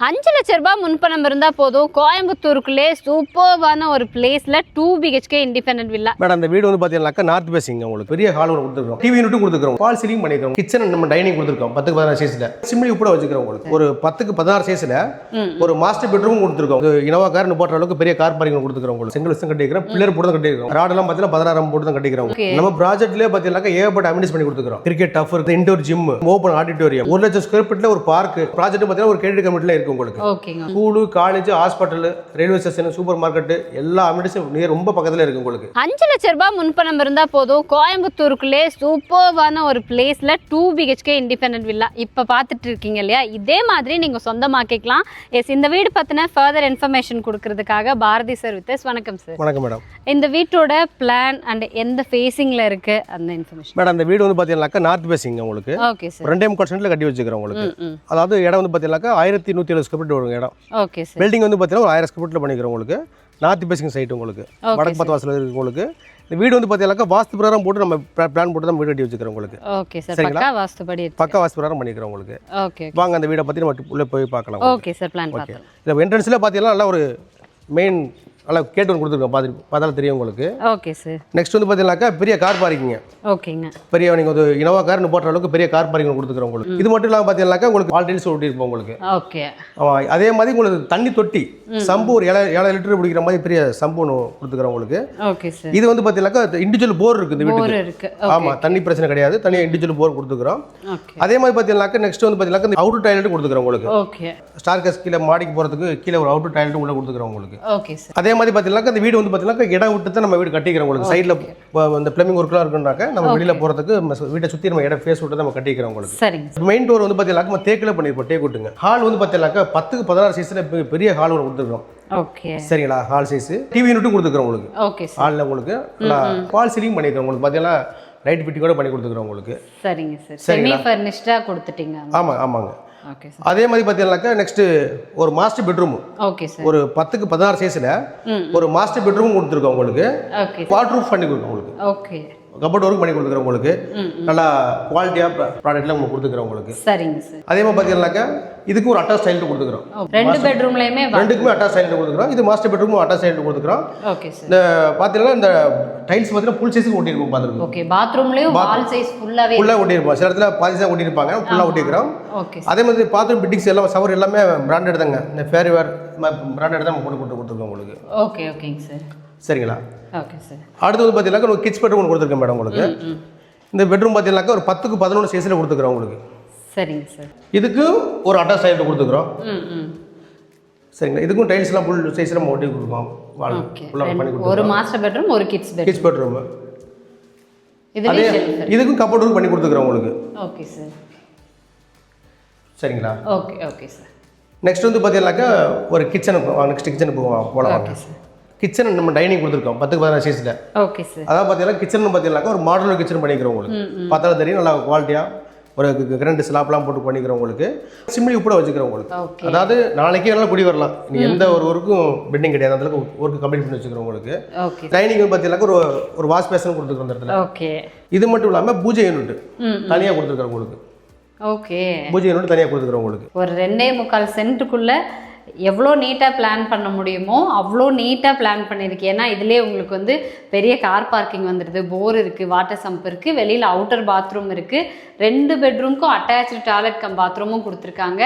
5 லட்ச ரூபாய் முன்பணம் இருந்தா போதும் கோயம்புத்தூருக்குள்ளே சூப்பர்வான ஒரு பிளேஸ்ல 2 BHK இண்டிபெண்டன்ட் வில்லா. மேடம் அந்த வீடு வந்து பாத்தீங்கன்னா நார்த் பேசிங் உங்களுக்கு பெரிய ஹால் ஒன்று கொடுத்துருக்கோம், டிவி யூனிட்டும் கொடுத்துருக்கோம், ஃபால் சீலிங் பண்ணிருக்கோம், கிச்சன் நம்ம டைனிங் கொடுத்துருக்கோம் 10க்கு 16 சைஸ்ல, சிம்லி உட்பட வச்சுக்கிறோம் உங்களுக்கு ஒரு 10க்கு 16 சைஸ்ல ஒரு மாஸ்டர் பெட்ரூம் கொடுத்துருக்கோம். இனோவா கார் போடுற அளவுக்கு பெரிய கார் பார்க்கிங் கொடுத்துருக்கோம் உங்களுக்கு. செங்கல் வச்சு கட்டிக்கிறோம், பில்லர் போட்டு தான் கட்டிக்கிறோம், ராடெல்லாம் பார்த்தீங்கன்னா 16 போட்டு தான் கட்டிக்கிறோம். நம்ம ப்ராஜெக்ட்லேயே பார்த்தீங்கன்னா ஏகப்பட்ட அமினிஸ் பண்ணி கொடுத்துருக்கோம். கிரிக்கெட் டஃப் இருக்கு, இன்டோர் ஜிம், ஓப்பன் ஆடிட்டோரியம், 1 லட்சம் ஸ்கொயர் ஃபீட்ல ஒரு பார்க் ப்ராஜெக்ட் பார்த்தீங்கன்னா ஒரு கிரெடிட் கமிட்டில இருக்கு உங்களுக்கு. School, college, hospital, railway station, super market எல்லா அமினிஸும் ரொம்ப பக்கத்துல இருக்கு உங்களுக்கு. 5 லட்ச ரூபாய் முன்பணம் இருந்தா போதும் கோயம்புத்தூருக்குள்ளே சூப்பர்வான ஒரு பிளேஸ்ல 2 BHK இண்டிபெண்டன்ட் வில்லா இப்ப பார்த்துட்டு இருக்கீங்க இல்லையா? இதே மாதிரி நீங்க சொந்தமாக்கிக்கலாம். எஸ், இந்த வீடு பத்தின ஃபர்தர் இன்ஃபர்மேஷன் கொடுக்கறதுக்காக பாரதி சார் வித் வணக்கம் சார். வணக்கம் மேடம். இந்த வீட்டோட பிளான் அண்ட் எந்த ஃபேசிங்ல இருக்கு அந்த இன்ஃபர்மேஷன். மேடம் அந்த வீடு வந்து பாத்தீங்கன்னா நார்த் பேசிங் உங்களுக்கு. Okay sir. 2.5 கட்டி வச்சுக்கிறோம் உங்களுக்கு. அதாவது இடம் வந்து பாத்தீங்கன்னா 1170 ஸ்கொயர் ஃபீட் வரும் இடம். Okay sir. பில்டிங் வந்து பாத்தீங்கன்னா ஒரு 1000 ஸ்கொயர் ஃபீட்ல பண்ணிக்கிறோம் உங்களுக்கு. நார்த் பேசிங் சைட் உங்களுக்கு, வடக்கு பார்த்த வாசல் இருக்கு உங்களுக்கு. இந்த வீடு வந்து பாத்தீங்கன்னா வாஸ்து பிரகாரம் போட்டு நம்ம பிளான் போட்டு தான் வீடு கட்டி வச்சுக்கிறோம் உங்களுக்கு. Okay sir. பக்கா வாஸ்துபடி இருக்கு. பக்கா வாஸ்து பிரகாரம் பண்ணிக்கிறோம் உங்களுக்கு. ஓகே. வாங்க அந்த வீடை பத்தி நம்ம உள்ள போய் பார்க்கலாம். ஓகே சார், பிளான் பார்க்கலாம். இந்த என்ட்ரன்ஸ்ல பாத்தீங்கன்னா நல்ல ஒரு மெயின் நல்லா கேட் ஒன்று கொடுத்துருக்கோம், பார்த்தாலும் தெரியும் உங்களுக்கு. Okay sir. நெக்ஸ்ட் வந்து பார்த்தீங்கன்னாக்கா பெரிய கார் பார்க்கிங்க. ஓகேங்க. பெரிய நீங்கள் ஒரு இனோவா கார் போடுற அளவுக்கு பெரிய கார் பார்க்கிங் கொடுத்துக்கிறோம் உங்களுக்கு. இது மட்டும் இல்லாமல் பார்த்தீங்கன்னாக்கா உங்களுக்கு ஆல் டைல்ஸ் ஒட்டியிருப்போம் உங்களுக்கு. ஓகே. ஆமாம், அதே மாதிரி உங்களுக்கு தண்ணி தொட்டி சம்பு ஒரு 7 லிட்டர் பிடிக்கிற மாதிரி பெரிய சம்பு ஒன்று கொடுத்துக்கிறோம் உங்களுக்கு. Okay sir. இது வந்து பார்த்தீங்கன்னாக்கா இண்டிவிஜுவல் போர் இருக்குது இந்த வீட்டுக்கு. ஆமாம், தண்ணி பிரச்சனை கிடையாது, தனியாக இண்டிவிஜுவல் போர் கொடுத்துக்கிறோம். அதே மாதிரி பார்த்தீங்கன்னாக்கா நெக்ஸ்ட் வந்து பார்த்தீங்கன்னா அவுட்டர் டாய்லெட் கொடுத்துக்கிறோம் உங்களுக்கு. ஓகே. ஸ்டார் கேஸ் கீழே மாடிக்கு போகிறதுக்கு கீழே ஒரு அவுட்டர் டாய்லெட் உள்ள கொடுத்துக்கிறோம் உங்களுக்கு. Okay sir. அதே மாதிரி பார்த்தீங்கன்னா இந்த வீடு வந்து பார்த்தீங்கன்னா இடம் விட்டு தான் நம்ம வீடு கட்டிக்கிறோம் உங்களுக்கு. சைடில் இந்த பிளம்பிங் ஒர்க்லாம் இருக்குன்னாக்க நம்ம வெளியில் போகிறதுக்கு வீட்டை சுற்றி நம்ம இடம் ஃபேஸ் விட்டு நம்ம கட்டிக்கிறோம் உங்களுக்கு. சரிங்க. மெயின் டோர் வந்து பார்த்தீங்கன்னா தேக்கில் பண்ணியிருப்போம், டேக் விட்டுங்க. ஹால் வந்து பார்த்தீங்கன்னா 10க்கு 16 சைஸில் பெரிய ஹால் ஒன்று கொடுத்துருக்கோம். ஓகே. சரிங்களா? ஹால் சைஸ் டிவி யூனிட்டும் கொடுத்துக்கிறோம் உங்களுக்கு. Okay sir. ஹாலில் உங்களுக்கு ஃபால் சீலிங் பண்ணிக்கிறோம் உங்களுக்கு. பார்த்தீங்கன்னா லைட் ஃபிட்டிங் கூட பண்ணி கொடுத்துக்கிறோம் உங்களுக்கு. சரிங்க சார். செமி ஃபர்னிஷ்டா கொடுத்துட்டீங்க. ஆமாங்க. Okay sir. அதே மாதிரி பார்த்தீங்கன்னாக்கா நெக்ஸ்ட் ஒரு மாஸ்டர் பெட்ரூம். Okay sir. ஒரு 10க்கு 16 சைஸ்ல ஒரு மாஸ்டர் பெட்ரூம் கொடுத்துருக்கோம் உங்களுக்கு. ஓகே. வாட்டர் ப்ரூஃப் பண்ணி கொடுக்கோம் உங்களுக்கு. ஓகே. கபோர்ட் ஒர்க் பண்ணி கொடுத்துக்கிறோம் உங்களுக்கு. நல்லா குவாலிட்டியாக ப்ராடக்ட்லாம் உங்களுக்கு கொடுத்துக்கிறோம் உங்களுக்கு. சரிங்க சார். அதே மாதிரி பார்த்தீங்கன்னாக்கா இதுக்கு ஒரு அட்டாச் டைல்ட் கொடுத்துக்கிறோம். 2 பெட்ரூம்லயுமே ரெண்டுக்குமே அட்டாச் டைல்ட் கொடுத்துக்கிறோம். இது மாஸ்டர் பெட்ரூமும் அட்டாச் டைல்ட் கொடுத்துக்கிறோம். Okay sir. இந்த பார்த்தீங்கன்னா இந்த டைல்ஸ் பார்த்தீங்கன்னா ஃபுல் சைஸுக்கு ஒட்டியிருக்கும் பார்த்துருக்கோம். ஓகே. பாத்ரூம்லயும் வால் சைஸ் ஃபுல்லாவே ஒட்டியிருப்போம். சில இடத்துல பாதி தான் ஒட்டியிருப்பாங்க, ஃபுல்லாக ஒட்டிக்கிறோம். ஓகே. அதே மாதிரி பாத்ரூம் பிட்டிங்ஸ் எல்லாம் சவர் எல்லாமே பிராண்டட் தாங்க. இந்த ஃபேர்வேர் பிராண்டட் தான் போட்டு கொடுத்துருக்கோம் உங்களுக்கு. ஓகே. ஓகேங்க சார். சரிங்களா? Okay sir. அடுத்து வந்து பார்த்தீங்கன்னா ஒரு கிட்ஸ் பெட்ரூம் ஒன்று கொடுத்துருக்கேன் மேடம் உங்களுக்கு. இந்த பெட்ரூம் பார்த்தீங்கன்னாக்கா ஒரு 10க்கு 11 சைஸில் கொடுத்துக்கிறோம் உங்களுக்கு. சரிங்க சார். இதுக்கு ஒரு அட்டாச் டைல்ட் கொடுத்துக்கிறோம். சரிங்களா? இதுக்கும் டைல்ஸ்லாம் ஃபுல் சைஸில் நம்ம ஒட்டி கொடுப்போம். ஒரு மாஸ்டர் பெட்ரூம், ஒரு கிட்ஸ் பெட்ரூம். இதுக்கும் கபோர்ட் ஒர்க் பண்ணி கொடுத்துக்கிறோம் உங்களுக்கு. Okay sir. சரிங்களா? ஓகே. Okay sir. நெக்ஸ்ட் வந்து பார்த்தீங்கன்னாக்கா ஒரு கிச்சனுக்கு நெக்ஸ்ட் கிச்சனுக்கு போகலாம். Okay sir. கிச்சன் நம்ம டைனிங் கொடுத்துருக்கோம் 10க்கு 16 சைஸில். Okay sir. அதாவது பார்த்தீங்கன்னா கிச்சன் பார்த்தீங்கன்னாக்கா ஒரு மாடலர் கிச்சன் பண்ணிக்கிறோம் உங்களுக்கு. பார்த்தாலும் தெரியும், நல்லா குவாலிட்டியாக ஒரு கிராண்ட் ஸ்லாப்லாம் போட்டு பண்ணிக்கிறோம் உங்களுக்கு. சிம்லி உட்பட வச்சுக்கிறோம் உங்களுக்கு. அதாவது நாளைக்கே நல்லா குடி வரலாம், நீங்கள் எந்த ஒரு ஒர்க்கும் பெண்டிங் கிடையாது, அந்த அளவுக்கு ஒர்க்கு கம்ப்ளீட் பண்ணி வச்சுக்கிறோம் உங்களுக்கு. டைனிங் பார்த்தீங்கன்னாக்கா ஒரு வாஷ் பேஷன் கொடுத்துருக்கோம் அந்த இடத்துல. ஓகே. இது மட்டும் இல்லாமல் பூஜை யூனிட் தனியாக கொடுத்துருக்கோம் உங்களுக்கு. ஓகே. பூஜை யூனிட் தனியாக கொடுத்துக்கிறோம் உங்களுக்கு. ஒரு 2.25 சென்ட்டுக்குள்ள எவ்வளோ நீட்டாக பிளான் பண்ண முடியுமோ அவ்வளோ நீட்டாக பிளான் பண்ணியிருக்கேன். ஏன்னா இதுலேயே உங்களுக்கு வந்து பெரிய கார் பார்க்கிங் வந்துடுது, போர் இருக்குது, வாட்டர் சம்ப் இருக்குது, வெளியில் அவுட்டர் பாத்ரூம் இருக்குது, 2 பெட்ரூமுக்கும் அட்டாச்சு டாய்லெட் கம் பாத்ரூமும் கொடுத்துருக்காங்க.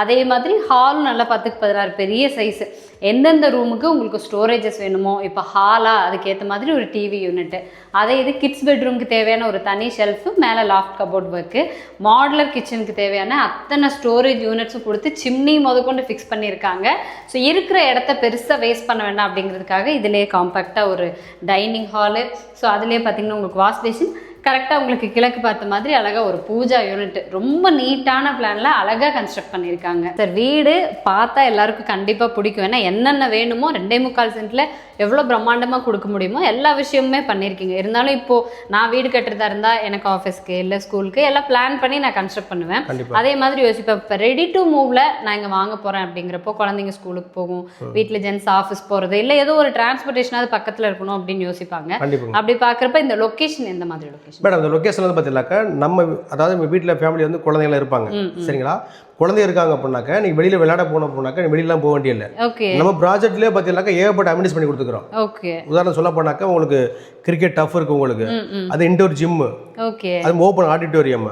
அதே மாதிரி ஹாலும் நல்லா 10க்கு 16 பெரிய சைஸு. எந்தெந்த ரூமுக்கு உங்களுக்கு ஸ்டோரேஜஸ் வேணுமோ, இப்போ ஹாலாக அதுக்கேற்ற மாதிரி ஒரு டிவி யூனிட்டு, அதே இது கிட்ஸ் பெட்ரூமுக்கு தேவையான ஒரு தனி ஷெல்ஃபு, மேலே லாஃப்ட் கபோர்ட் ஒர்க்கு, மாடுலர் கிச்சனுக்கு தேவையான அத்தனை ஸ்டோரேஜ் யூனிட்ஸும் கொடுத்து சிம்னி முதற்கொண்டு ஃபிக்ஸ் பண்ணியிருக்காங்க. ஸோ இருக்கிற இடத்த பெருசாக வேஸ்ட் பண்ண வேண்டாம் அப்படிங்கிறதுக்காக இதிலே காம்பேக்டாக ஒரு டைனிங் ஹாலு. ஸோ அதுலேயே பார்த்தீங்கன்னா உங்களுக்கு வாஷ் பேஷன், கரெக்டாக உங்களுக்கு கிழக்கு பார்த்த மாதிரி அழகாக ஒரு பூஜா யூனிட் ரொம்ப நீட்டான பிளானில் அழகாக கன்ஸ்ட்ரக்ட் பண்ணியிருக்காங்க சார். வீடு பார்த்தா எல்லாருக்கும் கண்டிப்பாக பிடிக்கும். ஏன்னா என்னென்ன வேணுமோ 2.25 சென்ட்டில் எவ்வளோ பிரம்மாண்டமாக கொடுக்க முடியுமோ எல்லா விஷயமுமே பண்ணியிருக்கீங்க. இருந்தாலும் இப்போது நான் வீடு கட்டுறதா இருந்தால் எனக்கு ஆஃபீஸ்க்கு இல்லை ஸ்கூலுக்கு எல்லாம் பிளான் பண்ணி நான் கன்ஸ்ட்ரக்ட் பண்ணுவேன். அதே மாதிரி யோசிப்பேன், இப்போ ரெடி டு மூவ்ல நான் இங்கே வாங்க போகிறேன் அப்படிங்கிறப்போ குழந்தைங்க ஸ்கூலுக்கு போகும், வீட்டில் ஜென்ஸ் ஆஃபீஸ் போகிறது, இல்லை ஏதோ ஒரு டிரான்ஸ்போர்ட்டேஷனாவது பக்கத்தில் இருக்கணும் அப்படின்னு யோசிப்பாங்க. அப்படி பார்க்குறப்ப இந்த லொக்கேஷன் எந்த மாதிரி லொக்கேஷன்? மேடம் இந்த லொக்கேஷன் வந்து பார்த்தீங்கன்னாக்கா நம்ம அதாவது வீட்டில் ஃபேமிலி வந்து குழந்தைங்களாம் இருப்பாங்க. சரிங்களா? குழந்தை இருக்காங்க அப்படின்னாக்கா நீங்கள் வெளியில் விளையாட போனோம்னாக்கா வெளியிலாம் போக வேண்டிய இல்லை. ஓகே. நம்ம ப்ராஜெக்ட்லேயே பார்த்தீங்கன்னாக்கா ஏகப்பட்ட அமினிஸ் பண்ணி கொடுத்துக்கிறோம். ஓகே. உதாரணம் சொல்ல போனாக்கா உங்களுக்கு கிரிக்கெட் டஃப் இருக்கு உங்களுக்கு, அது இன்டோர் ஜிம்மு, ஓகே, அது ஓப்பன் ஆடிட்டோரியம்,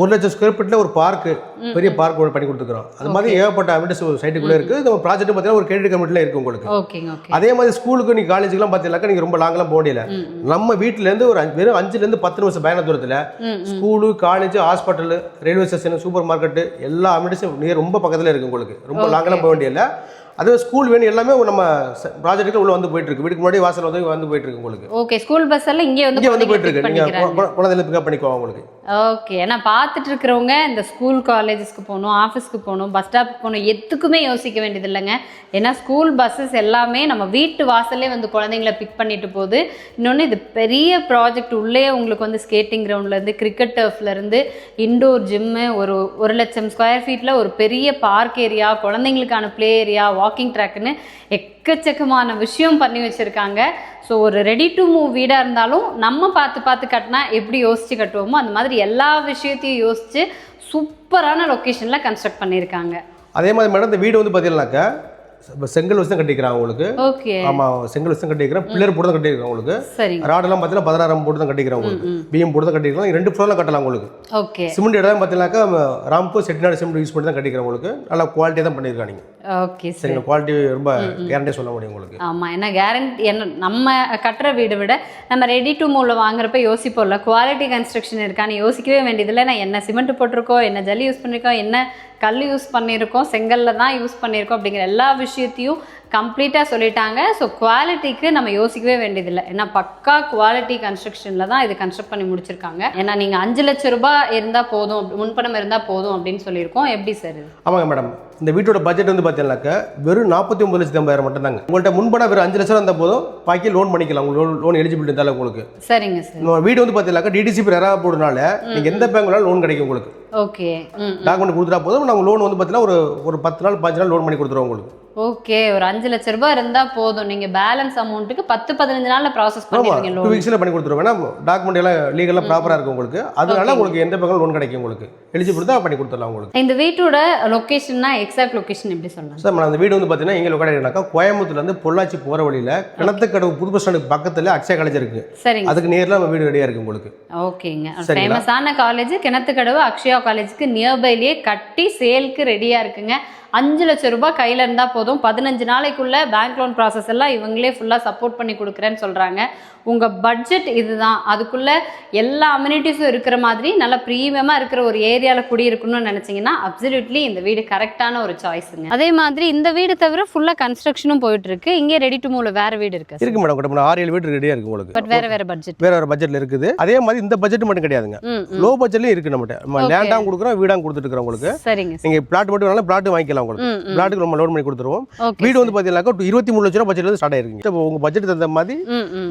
1 லட்சம் ஸ்கொயர் ஃபீட்டில் ஒரு பார்க்கு, பெரிய பார்க் பண்ணி கொடுத்துக்கிறோம். அது மாதிரி ஏகப்பட்ட அமினிஸ் சைட்டுக்குள்ளே இருக்குது. நம்ம ப்ராஜெக்ட் பார்த்தீங்கன்னா ஒரு கிரெடிட் கமிட்டியில் இருக்குது உங்களுக்கு. ஓகேங்க. ஓகே. அதே மாதிரி ஸ்கூலுக்கு நீங்கள் காலேஜுக்குலாம் பார்த்தீங்கன்னாக்கா நீங்கள் ரொம்ப லாங்கெல்லாம் போக முடியல. நம்ம வீட்டிலேருந்து ஒரு வெறும் 5லேருந்து 10 நிமிஷம் பயண தூரத்தில் school, college, hospital, railway station, super market எல்லா அமினிஸும் ரொம்ப பக்கத்தில் இருக்குது உங்களுக்கு. ரொம்ப லாங்கெல்லாம் போக வேண்டியதில்லை. அதுவே ஸ்கூல் வேணும் எல்லாமே நம்ம ப்ராஜெக்ட்டுக்கு உள்ள வந்து போயிட்டு இருக்கு. வீட்டுக்கு முன்னாடி வாசல் வந்து போயிட்டு இருக்கு உங்களுக்கு. ஓகே. ஸ்கூல் பஸ் எல்லாம் இங்கே வந்து போயிட்டு இருக்கு. நீங்க குழந்தைகளை பிக்கப் பண்ணிக்கோங்க உங்களுக்கு. ஓகே. ஏன்னா பார்த்துட்டு இருக்கிறவங்க இந்த ஸ்கூல் காலேஜஸ்க்கு போகணும், ஆஃபீஸ்க்கு போகணும், பஸ் ஸ்டாப்புக்கு போகணும், எதுக்குமே யோசிக்க வேண்டியது இல்லைங்க. ஏன்னா ஸ்கூல் பஸ்ஸஸ் எல்லாமே நம்ம வீட்டு வாசல்லே வந்து குழந்தைங்கள பிக் பண்ணிட்டு போகுது. இன்னொன்று இது பெரிய ப்ராஜெக்ட். உள்ளே உங்களுக்கு வந்து ஸ்கேட்டிங் கிரவுண்ட்லேருந்து, கிரிக்கெட் டர்ஃப்லேருந்து, இண்டோர் ஜிம்மு, ஒரு 1 லட்சம் ஸ்கொயர் ஃபீட்டில் ஒரு பெரிய பார்க் ஏரியா, குழந்தைங்களுக்கான ப்ளே ஏரியா, வாக்கிங் ட்ராக்னு எக்கச்சக்கமான விஷயம் பண்ணி வச்சுருக்காங்க. ஸோ ஒரு ரெடி டு மூவ் வீடாக இருந்தாலும் நம்ம பார்த்து கட்டினா எப்படி யோசித்து கட்டுவோமோ அந்த மாதிரி எல்லா விஷயத்தையும் யோசித்து சூப்பரான லொக்கேஷனில் கன்ஸ்ட்ரக்ட் பண்ணியிருக்காங்க. அதே மாதிரி மேடம் இந்த வீடு வந்து பார்த்தீங்கன்னாக்கா செங்கல் வச்சு தான் கட்டிக்கிறாங்க உங்களுக்கு. ஓகே. ஆமாம், செங்கல் வச்சு தான் கட்டிக்கிறேன். பில்லர் போட்டு தான் கட்டிக்கிறோம் உங்களுக்கு. சரி. ராடெல்லாம் பார்த்தீங்கன்னா 16 போட்டு தான் கட்டிக்கிறோம் உங்களுக்கு. பிஎம் போட்டு தான் கட்டிக்கிறோம். 2 ஃப்ளோர்லாம் கட்டலாம் உங்களுக்கு. ஓகே. சிமெண்ட் இடம் பார்த்தீங்கன்னாக்கா ராம்கோ செட்டிநாடு சிமெண்ட் யூஸ் பண்ணி தான் கட்டிக்கிறோம் உங்களுக்கு. நல்லா குவாலிட்டியாக தான் பண்ணியிருக்காங்க நீங்கள். ஓகே. சரிங்க, குவாலிட்டி ரொம்ப கேரண்டியாக சொல்ல முடியும் உங்களுக்கு. ஆமாம், ஏன்னா கேரண்டி என்ன நம்ம கட்டுற வீடு விட நம்ம ரெடி டு மூவில் வாங்குறப்ப யோசிப்போம்ல, குவாலிட்டி கன்ஸ்ட்ரக்ஷன் இருக்கான்னு யோசிக்கவே வேண்டியதில்லை. நான் என்ன சிமெண்ட் போட்டிருக்கோம், என்ன ஜல்லி யூஸ் பண்ணியிருக்கோம், என்ன கல் யூஸ் பண்ணியிருக்கோம், செங்கல்ல தான் யூஸ் பண்ணியிருக்கோம் அப்படிங்கிற எல்லா விஷயத்தையும் கம்ப்ளீட்டாக சொல்லிட்டாங்க. ஸோ குவாலிட்டிக்கு நம்ம யோசிக்கவே வேண்டியதில்லை. ஏன்னா பக்கா குவாலிட்டி கன்ஸ்ட்ரக்ஷனில் தான் இது கன்ஸ்ட்ரக்ட் பண்ணி முடிச்சிருக்காங்க. ஏன்னா நீங்கள் 5 லட்சம் ரூபாய் இருந்தால் போதும், முன்பணம் இருந்தால் போதும் அப்படின்னு சொல்லியிருக்கோம். எப்படி சார் இது? ஆமாங்க மேடம், இந்த வீட்டோட பட்ஜெட் வந்து பார்த்தீங்கன்னாக்கா வெறும் 49,80,000 மட்டும் தாங்க. உங்கள்கிட்ட முன்பணம் வெறும் 5 லட்சம் இருந்தால் போதும், பாக்கி லோன் பண்ணிக்கலாம். உங்களுக்கு லோன் எலிஜிபிலிட்டி இருந்தாலும் உங்களுக்கு. சரிங்க சார். நம்ம வீடு வந்து பார்த்தீங்கன்னாக்கா டிடிசிபி ரெரா போடுறதுனால நீங்கள் எந்த பேங்க்னாலும் லோன் கிடைக்கும் உங்களுக்கு. ஓகே. டாக்குமெண்ட் கொடுத்துட்டா போதும், நம்ம லோன் வந்து பார்த்தீங்கன்னா ஒரு 10 நாள் 5 நாள் லோன் பண்ணி கொடுத்துருவோம் உங்களுக்கு. ஓகே. ஒரு 5 லட்சம் ரூபாய் இருந்தால் போதும், நீங்கள் பேலன்ஸ் அமௌண்ட்டுக்கு 10-15 நாளில் ப்ராசஸ் பண்ணுவீங்க. 2 வீக்ஸில் பண்ணி கொடுத்துருவோம். ஏன்னா டாக்குமெண்ட் எல்லாம் லீகலாக ப்ராப்பராக இருக்கும் உங்களுக்கு. அதனால உங்களுக்கு எந்த பேங்க்ல லோன் கிடைக்கும் உங்களுக்கு. எலிஜிபிள் தான் பண்ணி கொடுத்துடலாம் உங்களுக்கு. இந்த வீட்டோட லொக்கேஷன்னா எக்ஸாக்ட் லொக்கேஷன் எப்படி சொல்லலாம் சார்? அந்த வீடு வந்து பார்த்தீங்கன்னா எங்கே லொக்கேட் ஆகிருக்கா, கோயம்புத்தூர்லேருந்து பொள்ளாச்சி போகிற வழியில் கிணத்துக்கடவு புது பஸ் ஸ்டாண்டுக்கு பக்கத்தில் அக்ஷயா காலேஜ் இருக்குது. சரிங்க. அதுக்கு நேரில் நம்ம வீடு ரெடியாக இருக்குது உங்களுக்கு. ஓகேங்க. ஃபேமஸான காலேஜ் கிணத்துக்கடவு அக்ஷயா காலேஜுக்கு நியர்பைலேயே கட்டி சேலுக்கு ரெடியாக இருக்குங்க. 5 லட்சம் ரூபாய் கையில் இருந்தால் போதும். 15 நாளைக்குள்ளே பேங்க் லோன் ப்ராசஸ் எல்லாம் இவங்களே ஃபுல்லாக சப்போர்ட் பண்ணி கொடுக்குறேன்னு சொல்கிறாங்க. உங்கள் பட்ஜெட் இதுதான், அதுக்குள்ளே எல்லா அம்யூனிட்டிஸும் இருக்கிற மாதிரி நல்ல ப்ரீமியமாக இருக்கிற ஒரு ஏரியாவில் குடியிருக்கணும்னு நினச்சிங்கன்னா அப்சல்யூட்லி இந்த வீடு கரெக்டான ஒரு சாய்ஸுங்க. அதே மாதிரி இந்த வீடு தவிர ஃபுல்லாக கன்ஸ்ட்ரக்ஷனும் போயிட்டு இருக்கு. இங்கே ரெடி டு மூவ்ல வேறு வீடு இருக்குது. இருக்கு மேடம், கூட 6-7 வீடு ரெடியாக இருக்குது உங்களுக்கு. பட் வேறு பட்ஜெட், வேறு பட்ஜெட்டில் இருக்குது. அதே மாதிரி இந்த பட்ஜெட் மட்டும் கிடையாதுங்க, லோ பட்ஜெட்லேயும் இருக்குது நம்மகிட்ட. நம்ம லேண்டாகவும் கொடுக்குறோம், வீடாகவும் கொடுத்துட்டு இருக்கிறோம் உங்களுக்கு. சரிங்க. நீங்கள் பிளாட் மட்டும் வேணாலும் பிளாட் வாங்கிக்கலாம் உங்களுக்கு. பிளாட்டுக்கு நம்ம லோன் பண்ணி கொடுத்துருவோம். வீடு வந்து பார்த்தீங்கன்னாக்கா 23 லட்ச ரூபா பட்ஜெட்ல ஸ்டார்ட் ஆயிருக்குங்க. இப்போ உங்கள் பட்ஜெட் தகுந்த மாதிரி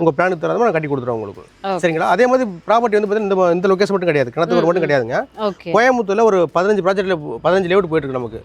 உங்கள் பிளானுக்கு தகுந்த மாதிரி கட்டி கொடுத்துருவோம் உங்களுக்கு. சரிங்களா? அதே மாதிரி ப்ராப்பர்ட்டி வந்து பார்த்தீங்கன்னா இந்த லொகேஷன் மட்டும் கிடையாது, கிணத்துக்கு மட்டும் கிடையாதுங்க. கோயம்புத்தூர்ல ஒரு 15 ப்ராஜெக்ட்ல 15 லேஅவுட் போயிட்டு இருக்கு நமக்கு.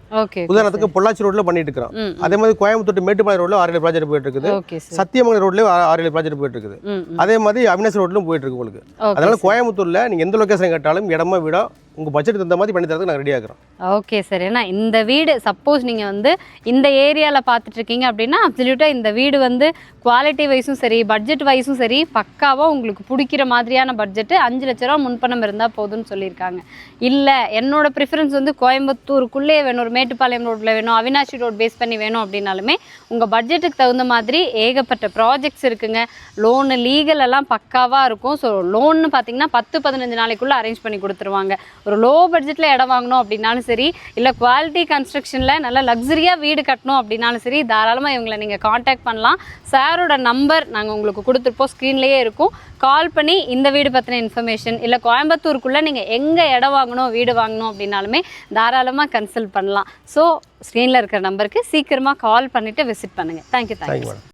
உதாரணத்துக்கு பொள்ளாச்சி ரோட்ல பண்ணிட்டு இருக்கிறோம். அதே மாதிரி கோயம்புத்தூர் மேட்டுப்பாளையம் ரோட்ல 6 ப்ராஜெக்ட் போயிட்டு இருக்குது. சத்தியமங்கலம் ரோட்ல 6 ப்ராஜெக்ட் போயிட்டு இருக்குது. அதே மாதிரி அவினாசி ரோட்லும் போயிட்டு இருக்கு உங்களுக்கு. அதனால கோயம்புத்தூர்ல நீங்க எந்த லொகேஷன் கேட்டாலும் இடமா வீடா உங்கள் பட்ஜெட் தகுந்த மாதிரி பண்ணி தரதுக்கு நாங்கள் ரெடி ஆகிறோம். Okay sir. ஏன்னா இந்த வீடு சப்போஸ் நீங்கள் வந்து இந்த ஏரியாவில் பார்த்துட்ருக்கீங்க அப்படின்னா அப்சல்யூட்டாக இந்த வீடு வந்து குவாலிட்டி வைஸும் சரி பட்ஜெட் வைஸும் சரி பக்காவாக உங்களுக்கு பிடிக்கிற மாதிரியான பட்ஜெட்டு. 5 லட்ச ரூபா முன்பணம் இருந்தால் போதும்னு சொல்லியிருக்காங்க. இல்லை என்னோட ப்ரிஃபரன்ஸ் வந்து கோயம்புத்தூருக்குள்ளே வேணும், ஒரு மேட்டுப்பாளையம் ரோட்டில் வேணும், அவினாஷி ரோட் பேஸ் பண்ணி வேணும் அப்படின்னாலுமே உங்கள் பட்ஜெட்டுக்கு தகுந்த மாதிரி ஏகப்பட்ட ப்ராஜெக்ட்ஸ் இருக்குங்க. லோனு லீகல் எல்லாம் பக்காவாக இருக்கும். ஸோ லோன்னு பார்த்தீங்கன்னா 10-15 நாளைக்குள்ளே அரேஞ்ச் பண்ணி கொடுத்துருவாங்க. ஒரு லோ பட்ஜெட்டில் இடம் வாங்கணும் அப்படின்னாலும் சரி, இல்லை குவாலிட்டி கன்ஸ்ட்ரக்ஷனில் நல்ல லக்ஸரியாக வீடு கட்டணும் அப்படின்னாலும் சரி, தாராளமாக இவங்களை நீங்கள் காண்டாக்ட் பண்ணலாம். சாரோட நம்பர் நாங்கள் உங்களுக்கு கொடுத்துருப்போம், ஸ்க்ரீன்லேயே இருக்கும். கால் பண்ணி இந்த வீடு பற்றின இன்ஃபர்மேஷன் இல்லை கோயம்புத்தூருக்குள்ளே நீங்கள் எங்கே இடம் வாங்கணும் வீடு வாங்கணும் அப்படின்னாலுமே தாராளமாக கன்சல்ட் பண்ணலாம். ஸோ ஸ்க்ரீனில் இருக்கிற நம்பருக்கு சீக்கிரமாக கால் பண்ணிவிட்டு விசிட் பண்ணுங்கள். தேங்க்யூ.